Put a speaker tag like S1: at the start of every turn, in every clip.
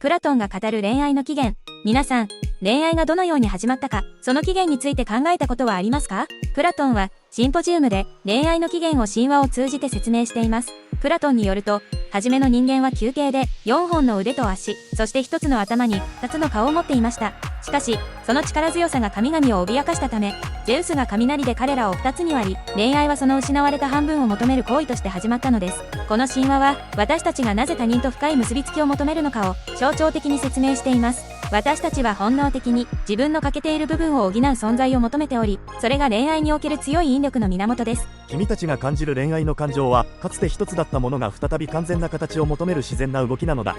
S1: プラトンが語る恋愛の起源。皆さん、恋愛がどのように始まったか、その起源について考えたことはありますか？プラトンは、シンポジウムで恋愛の起源を神話を通じて説明しています。プラトンによると、初めの人間は球形で、4本の腕と足、そして1つの頭に2つの顔を持っていました。しかし、その力強さが神々を脅かしたため、ゼウスが雷で彼らを2つに割り、恋愛はその失われた半分を求める行為として始まったのです。この神話は、私たちがなぜ他人と深い結びつきを求めるのかを象徴的に説明しています。私たちは本能的に自分の欠けている部分を補う存在を求めており、それが恋愛における強い引力の源です。
S2: 君たちが感じる恋愛の感情は、かつて一つだったものが再び完全な形を求める自然な動きなのだ。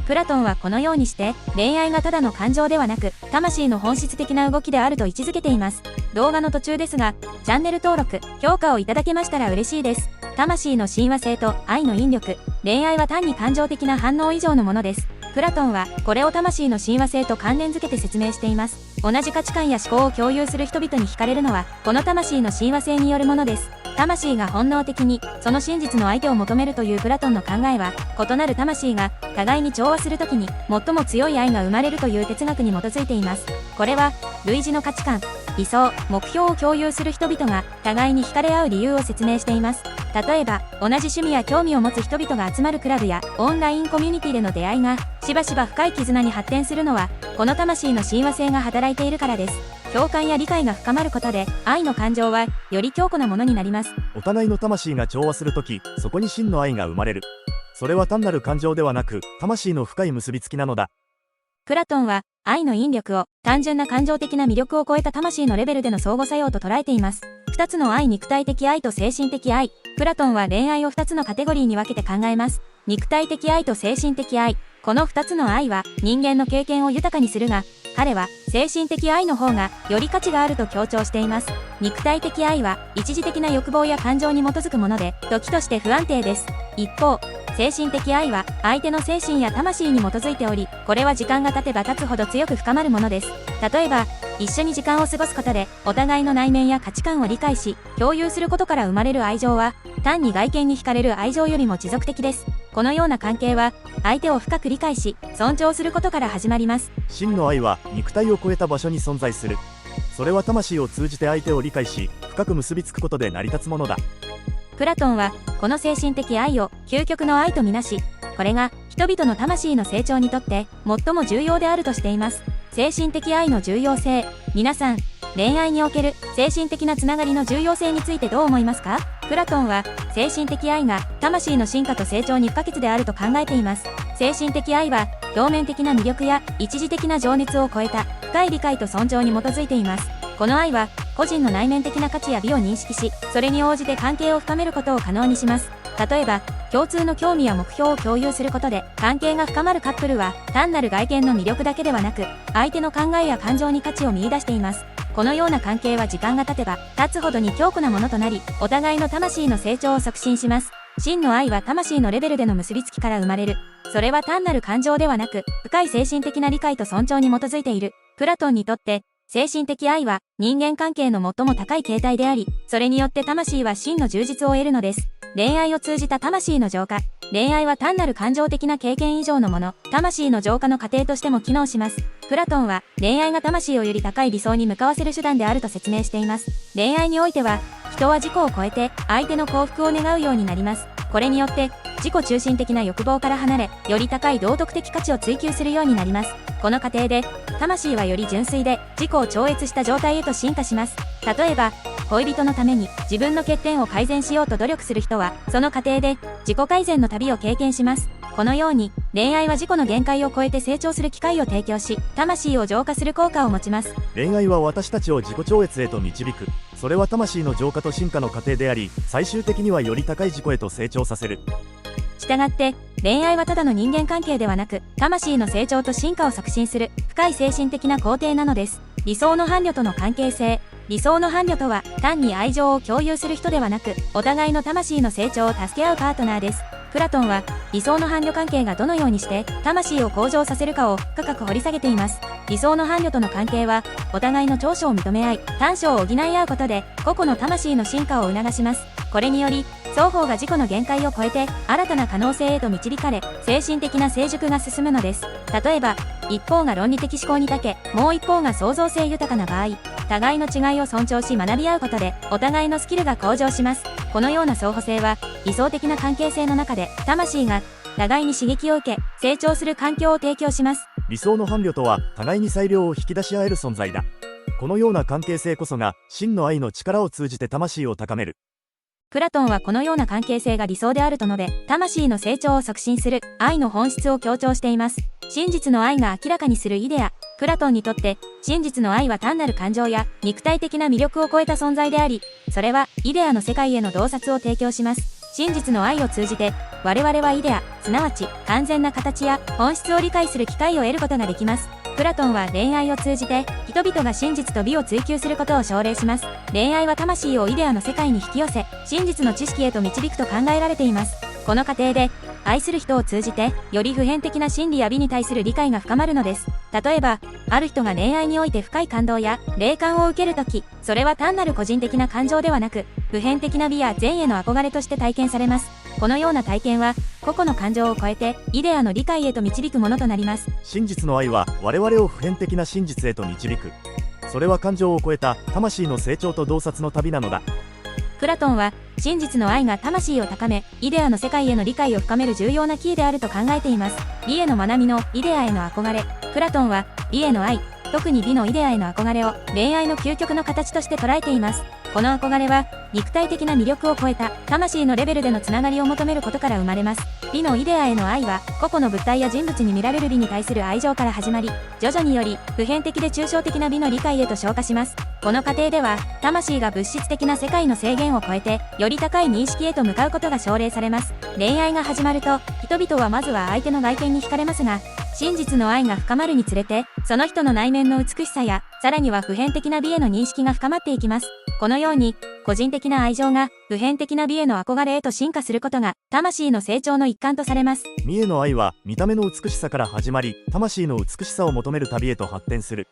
S1: プラトンはこのようにして、恋愛がただの感情ではなく、魂の本質的な動きであると位置づけています。動画の途中ですが、チャンネル登録、評価をいただけましたら嬉しいです。魂の親和性と愛の引力、恋愛は単に感情的な反応以上のものです。プラトンは、これを魂の親和性と関連づけて説明しています。同じ価値観や思考を共有する人々に惹かれるのは、この魂の親和性によるものです。魂が本能的に、その真実の相手を求めるというプラトンの考えは、異なる魂が、互いに調和するときに、最も強い愛が生まれるという哲学に基づいています。これは、類似の価値観、理想、目標を共有する人々が、互いに惹かれ合う理由を説明しています。例えば、同じ趣味や興味を持つ人々が集まるクラブや、オンラインコミュニティでの出会いが、しばしば深い絆に発展するのは、この魂の親和性が働いているからです。共感や理解が深まることで、愛の感情は、より強固なものになります。
S2: お互いの魂が調和するとき、そこに真の愛が生まれる。それは単なる感情ではなく、魂の深い結びつきなのだ。
S1: プラトンは、愛の引力を、単純な感情的な魅力を超えた魂のレベルでの相互作用と捉えています。二つの愛、肉体的愛と精神的愛。プラトンは恋愛を二つのカテゴリーに分けて考えます。肉体的愛と精神的愛。この二つの愛は、人間の経験を豊かにするが、彼は、精神的愛の方が、より価値があると強調しています。肉体的愛は、一時的な欲望や感情に基づくもので、時として不安定です。一方、精神的愛は、相手の精神や魂に基づいており、これは時間が経てば経つほど強く深まるものです。例えば、一緒に時間を過ごすことで、お互いの内面や価値観を理解し、共有することから生まれる愛情は、単に外見に惹かれる愛情よりも持続的です。このような関係は、相手を深く理解し、尊重することから始まります。
S2: 真の愛は、肉体を超えた場所に存在する。それは魂を通じて相手を理解し、深く結びつくことで成り立つものだ。
S1: プラトンは、この精神的愛を究極の愛とみなし、これが人々の魂の成長にとって最も重要であるとしています。精神的愛の重要性。皆さん、恋愛における精神的なつながりの重要性についてどう思いますか？プラトンは、精神的愛が魂の進化と成長に不可欠であると考えています。精神的愛は、表面的な魅力や一時的な情熱を超えた深い理解と尊重に基づいています。この愛は、個人の内面的な価値や美を認識し、それに応じて関係を深めることを可能にします。例えば、共通の興味や目標を共有することで、関係が深まるカップルは、単なる外見の魅力だけではなく、相手の考えや感情に価値を見出しています。このような関係は時間が経てば、経つほどに強固なものとなり、お互いの魂の成長を促進します。真の愛は魂のレベルでの結びつきから生まれる。それは単なる感情ではなく、深い精神的な理解と尊重に基づいている。プラトンにとって、精神的愛は人間関係の最も高い形態であり、それによって魂は真の充実を得るのです。恋愛を通じた魂の浄化。恋愛は単なる感情的な経験以上のもの、魂の浄化の過程としても機能します。プラトンは恋愛が魂をより高い理想に向かわせる手段であると説明しています。恋愛においては、人は自己を超えて相手の幸福を願うようになります。これによって、自己中心的な欲望から離れ、より高い道徳的価値を追求するようになります。この過程で、魂はより純粋で、自己を超越した状態へと進化します。例えば、恋人のために自分の欠点を改善しようと努力する人は、その過程で自己改善の旅を経験します。このように、恋愛は自己の限界を超えて成長する機会を提供し、魂を浄化する効果を持ちます。
S2: 恋愛は私たちを自己超越へと導く。それは魂の浄化と進化の過程であり、最終的にはより高い自己へと成長させる。
S1: したがって、恋愛はただの人間関係ではなく、魂の成長と進化を促進する、深い精神的な工程なのです。理想の伴侶との関係性。理想の伴侶とは、単に愛情を共有する人ではなく、お互いの魂の成長を助け合うパートナーです。プラトンは、理想の伴侶関係がどのようにして、魂を向上させるかを深く掘り下げています。理想の伴侶との関係は、お互いの長所を認め合い、短所を補い合うことで、個々の魂の進化を促します。これにより、双方が自己の限界を超えて、新たな可能性へと導かれ、精神的な成熟が進むのです。例えば、一方が論理的思考に長け、もう一方が創造性豊かな場合、互いの違いを尊重し学び合うことで、お互いのスキルが向上します。このような相補性は、理想的な関係性の中で、魂が、互いに刺激を受け、成長する環境を提供します。
S2: 理想の伴侶とは、互いに裁量を引き出し合える存在だ。このような関係性こそが、真の愛の力を通じて魂を高める。
S1: プラトンはこのような関係性が理想であると述べ、魂の成長を促進する愛の本質を強調しています。真実の愛が明らかにするイデア。プラトンにとって、真実の愛は単なる感情や肉体的な魅力を超えた存在であり、それはイデアの世界への洞察を提供します。真実の愛を通じて、我々はイデア、すなわち完全な形や本質を理解する機会を得ることができます。プラトンは恋愛を通じて、人々が真実と美を追求することを奨励します。恋愛は魂をイデアの世界に引き寄せ、真実の知識へと導くと考えられています。この過程で、愛する人を通じて、より普遍的な真理や美に対する理解が深まるのです。例えば、ある人が恋愛において深い感動や霊感を受けるとき、それは単なる個人的な感情ではなく、普遍的な美や善への憧れとして体験されます。このような体験は、個々の感情を超えて、イデアの理解へと導くものとなります。
S2: 真実の愛は、我々を普遍的な真実へと導く。それは感情を超えた魂の成長と洞察の旅なのだ。
S1: プラトンは、真実の愛が魂を高め、イデアの世界への理解を深める重要なキーであると考えています。美への学びのイデアへの憧れ。プラトンは、美への愛、特に美のイデアへの憧れを恋愛の究極の形として捉えています。この憧れは、肉体的な魅力を超えた魂のレベルでのつながりを求めることから生まれます。美のイデアへの愛は、個々の物体や人物に見られる美に対する愛情から始まり、徐々により普遍的で抽象的な美の理解へと昇華します。この過程では、魂が物質的な世界の制限を超えて、より高い認識へと向かうことが奨励されます。恋愛が始まると、人々はまずは相手の外見に惹かれますが、真実の愛が深まるにつれて、その人の内面の美しさや、さらには普遍的な美への認識が深まっていきます。このように、個人的な愛情が普遍的な美への憧れへと進化することが、魂の成長の一環とされます。
S2: 美への愛は、見た目の美しさから始まり、魂の美しさを求める旅へと発展する。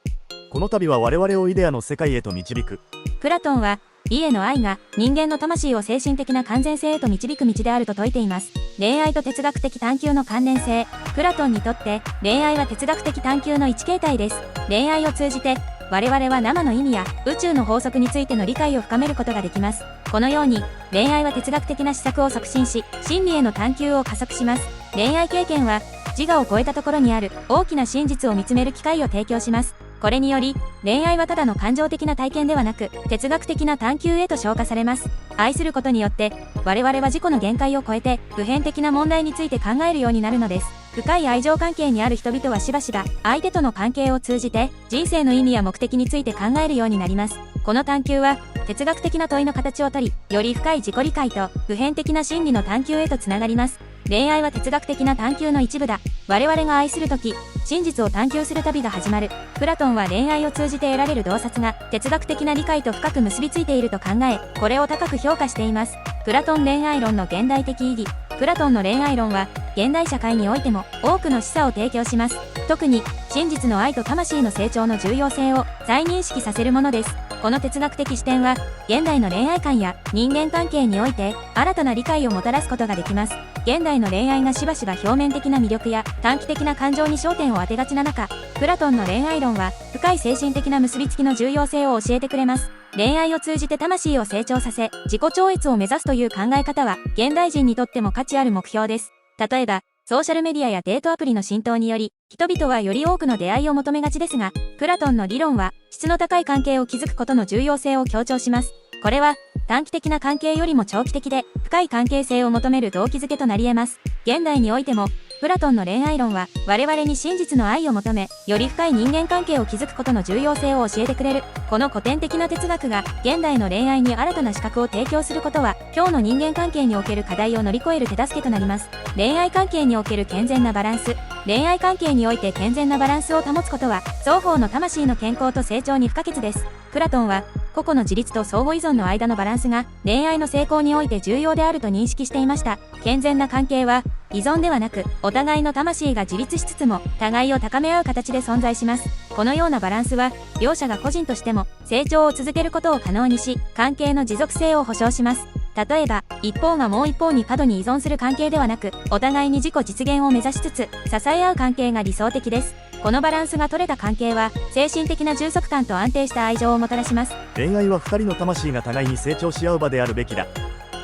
S2: この旅は我々をイデアの世界へと導く。
S1: プラトンは、美への愛が人間の魂を精神的な完全性へと導く道であると説いています。恋愛と哲学的探求の関連性。プラトンにとって恋愛は哲学的探求の一形態です。恋愛を通じて我々は生の意味や宇宙の法則についての理解を深めることができます。このように恋愛は哲学的な施策を促進し、真理への探求を加速します。恋愛経験は自我を超えたところにある大きな真実を見つめる機会を提供します。これにより、恋愛はただの感情的な体験ではなく、哲学的な探求へと昇華されます。愛することによって、我々は自己の限界を超えて、普遍的な問題について考えるようになるのです。深い愛情関係にある人々はしばしば、相手との関係を通じて、人生の意味や目的について考えるようになります。この探求は、哲学的な問いの形をとり、より深い自己理解と、普遍的な真理の探求へとつながります。恋愛は哲学的な探求の一部だ。我々が愛するとき、真実を探求する旅が始まる。プラトンは恋愛を通じて得られる洞察が哲学的な理解と深く結びついていると考え、これを高く評価しています。プラトン恋愛論の現代的意義。プラトンの恋愛論は、現代社会においても多くの示唆を提供します。特に、真実の愛と魂の成長の重要性を再認識させるものです。この哲学的視点は、現代の恋愛観や人間関係において新たな理解をもたらすことができます。現代の恋愛がしばしば表面的な魅力や短期的な感情に焦点を当てがちな中、プラトンの恋愛論は深い精神的な結びつきの重要性を教えてくれます。恋愛を通じて魂を成長させ、自己超越を目指すという考え方は、現代人にとっても価値ある目標です。例えば、ソーシャルメディアやデートアプリの浸透により、人々はより多くの出会いを求めがちですが、プラトンの理論は、質の高い関係を築くことの重要性を強調します。これは、短期的な関係よりも長期的で、深い関係性を求める動機づけとなり得ます。現代においても、プラトンの恋愛論は、我々に真実の愛を求め、より深い人間関係を築くことの重要性を教えてくれる。この古典的な哲学が、現代の恋愛に新たな資格を提供することは、今日の人間関係における課題を乗り越える手助けとなります。恋愛関係における健全なバランス。恋愛関係において健全なバランスを保つことは、双方の魂の健康と成長に不可欠です。プラトンは、個々の自立と相互依存の間のバランスが恋愛の成功において重要であると認識していました。健全な関係は依存ではなく、お互いの魂が自立しつつも互いを高め合う形で存在します。このようなバランスは両者が個人としても成長を続けることを可能にし、関係の持続性を保証します。例えば、一方がもう一方に過度に依存する関係ではなく、お互いに自己実現を目指しつつ、支え合う関係が理想的です。このバランスが取れた関係は、精神的な充足感と安定した愛情をもたらします。
S2: 恋愛は2人の魂が互いに成長し合う場であるべきだ。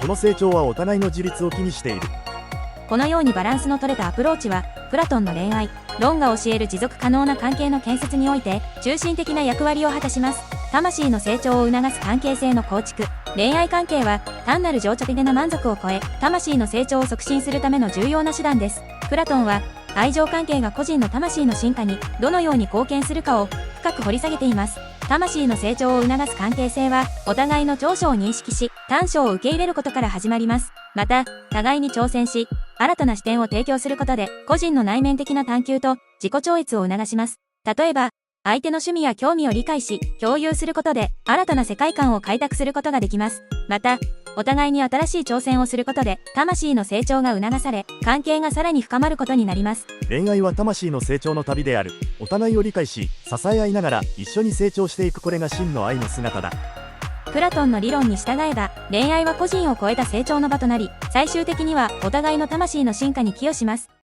S2: この成長はお互いの自立を気にしている。
S1: このようにバランスの取れたアプローチは、プラトンの恋愛論が教える持続可能な関係の建設において、中心的な役割を果たします。魂の成長を促す関係性の構築。恋愛関係は単なる情緒的な満足を超え、魂の成長を促進するための重要な手段です。プラトンは愛情関係が個人の魂の進化にどのように貢献するかを深く掘り下げています。魂の成長を促す関係性は、お互いの長所を認識し、短所を受け入れることから始まります。また、互いに挑戦し、新たな視点を提供することで、個人の内面的な探求と自己超越を促します。例えば、相手の趣味や興味を理解し、共有することで、新たな世界観を開拓することができます。また、お互いに新しい挑戦をすることで、魂の成長が促され、関係がさらに深まることになります。
S2: 恋愛は魂の成長の旅である。お互いを理解し、支え合いながら一緒に成長していく、これが真の愛の姿だ。
S1: プラトンの理論に従えば、恋愛は個人を超えた成長の場となり、最終的にはお互いの魂の進化に寄与します。